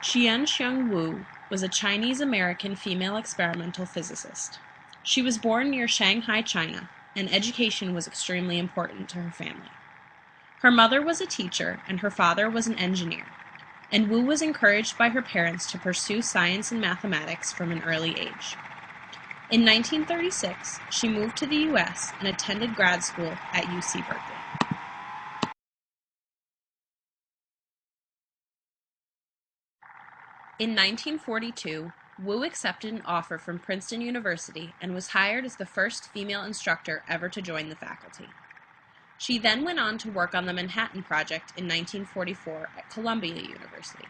Xianxiang Wu was a Chinese-American female experimental physicist. She was born near Shanghai, China, and education was extremely important to her family. Her mother was a teacher and her father was an engineer, and Wu was encouraged by her parents to pursue science and mathematics from an early age. In 1936, she moved to the U.S. and attended grad school at UC Berkeley. In 1942, Wu accepted an offer from Princeton University and was hired as the first female instructor ever to join the faculty. She then went on to work on the Manhattan Project in 1944 at Columbia University.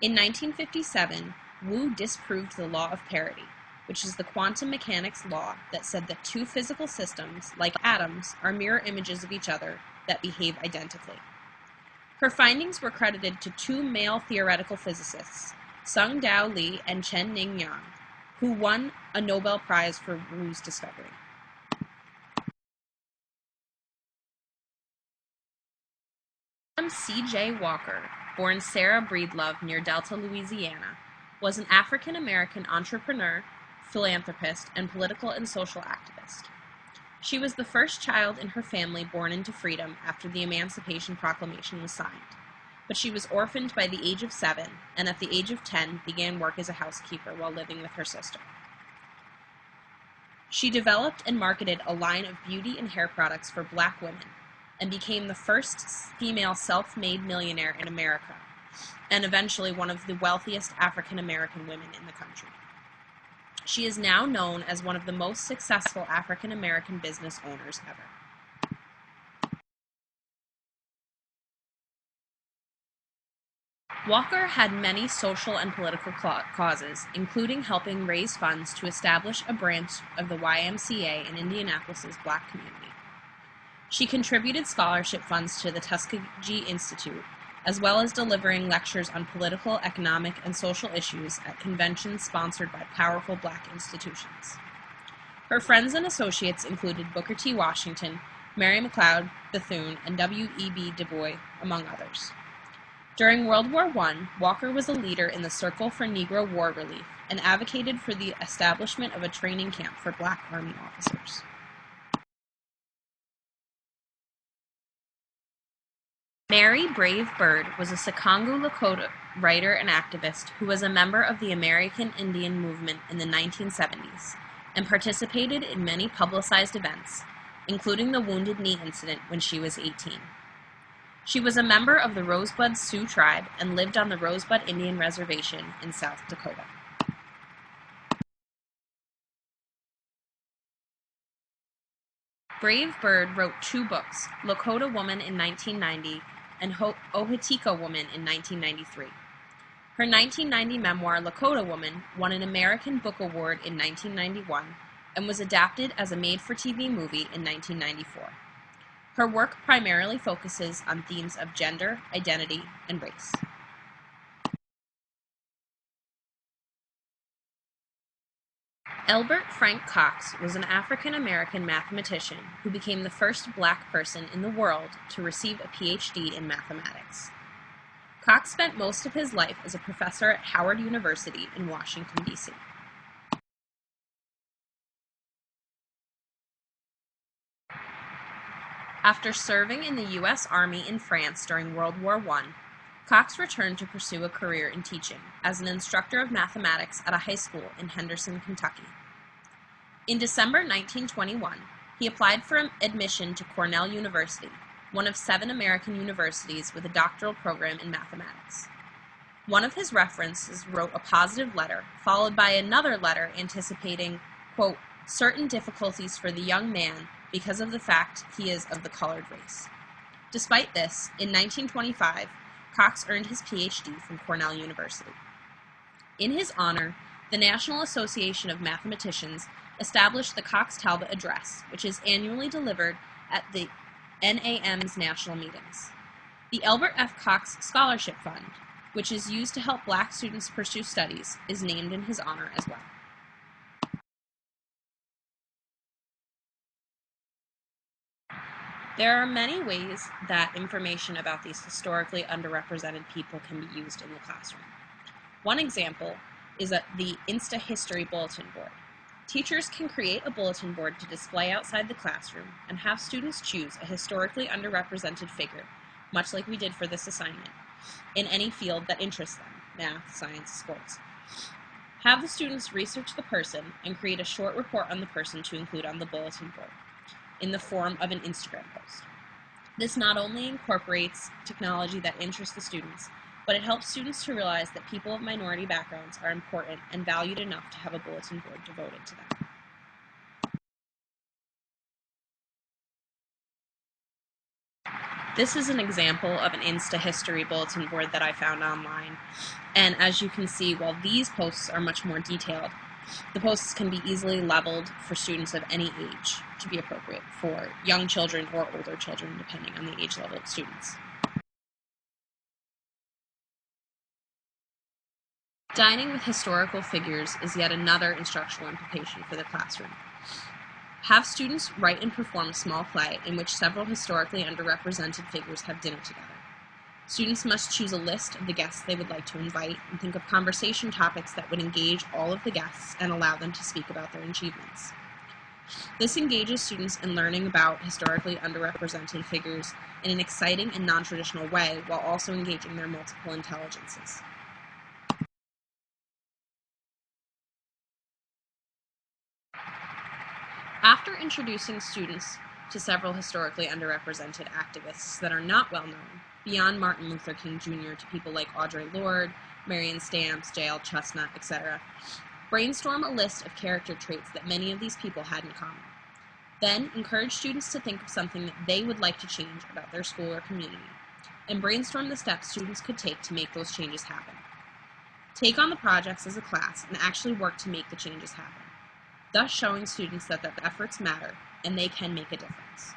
In 1957, Wu disproved the law of parity, which is the quantum mechanics law that said that two physical systems, like atoms, are mirror images of each other that behave identically. Her findings were credited to two male theoretical physicists, Tsung-Dao Lee and Chen-Ning Yang, who won a Nobel Prize for Wu's discovery. C.J. Walker, born Sarah Breedlove near Delta, Louisiana, was an African-American entrepreneur, philanthropist, and political and social activist. She was the first child in her family born into freedom after the Emancipation Proclamation was signed, but she was orphaned by the age of 7, and at the age of 10 began work as a housekeeper while living with her sister. She developed and marketed a line of beauty and hair products for Black women, and became the first female self-made millionaire in America, and eventually one of the wealthiest African-American women in the country. She is now known as one of the most successful African-American business owners ever. Walker had many social and political causes, including helping raise funds to establish a branch of the YMCA in Indianapolis's Black community. She contributed scholarship funds to the Tuskegee Institute, as well as delivering lectures on political, economic, and social issues at conventions sponsored by powerful Black institutions. Her friends and associates included Booker T. Washington, Mary McLeod Bethune, and W.E.B. Du Bois, among others. During World War I, Walker was a leader in the Circle for Negro War Relief and advocated for the establishment of a training camp for Black Army officers. Mary Brave Bird was a Sekongo Lakota writer and activist who was a member of the American Indian movement in the 1970s and participated in many publicized events, including the Wounded Knee incident when she was 18. She was a member of the Rosebud Sioux tribe and lived on the Rosebud Indian Reservation in South Dakota. Brave Bird wrote 2 books, Lakota Woman in 1990 and Ohitika Woman in 1993. Her 1990 memoir, Lakota Woman, won an American Book Award in 1991 and was adapted as a made-for-TV movie in 1994. Her work primarily focuses on themes of gender, identity, and race. Elbert Frank Cox was an African-American mathematician who became the first Black person in the world to receive a PhD in mathematics. Cox spent most of his life as a professor at Howard University in Washington, D.C. After serving in the U.S. Army in France during World War I, Cox returned to pursue a career in teaching as an instructor of mathematics at a high school in Henderson, Kentucky. In December 1921, he applied for admission to Cornell University, one of 7 American universities with a doctoral program in mathematics. One of his references wrote a positive letter, followed by another letter anticipating, quote, certain difficulties for the young man because of the fact he is of the colored race. Despite this, in 1925, Cox earned his PhD from Cornell University. In his honor, the National Association of Mathematicians established the Cox-Talbot Address, which is annually delivered at the NAM's national meetings. The Elbert F. Cox Scholarship Fund, which is used to help Black students pursue studies, is named in his honor as well. There are many ways that information about these historically underrepresented people can be used in the classroom. One example is the Insta History Bulletin Board. Teachers can create a bulletin board to display outside the classroom and have students choose a historically underrepresented figure, much like we did for this assignment, in any field that interests them, math, science, sports. Have the students research the person and create a short report on the person to include on the bulletin board, in the form of an Instagram post. This not only incorporates technology that interests the students, but it helps students to realize that people of minority backgrounds are important and valued enough to have a bulletin board devoted to them. This is an example of an Insta History bulletin board that I found online. And as you can see, while these posts are much more detailed, the posts can be easily leveled for students of any age to be appropriate for young children or older children, depending on the age level of students. Dining with historical figures is yet another instructional implication for the classroom. Have students write and perform a small play in which several historically underrepresented figures have dinner together. Students must choose a list of the guests they would like to invite and think of conversation topics that would engage all of the guests and allow them to speak about their achievements. This engages students in learning about historically underrepresented figures in an exciting and non-traditional way while also engaging their multiple intelligences. After introducing students to several historically underrepresented activists that are not well known, beyond Martin Luther King Jr. to people like Audre Lorde, Marion Stamps, J.L. Chestnut, etc., brainstorm a list of character traits that many of these people had in common. Then encourage students to think of something that they would like to change about their school or community, and brainstorm the steps students could take to make those changes happen. Take on the projects as a class and actually work to make the changes happen, thus showing students that their efforts matter and they can make a difference.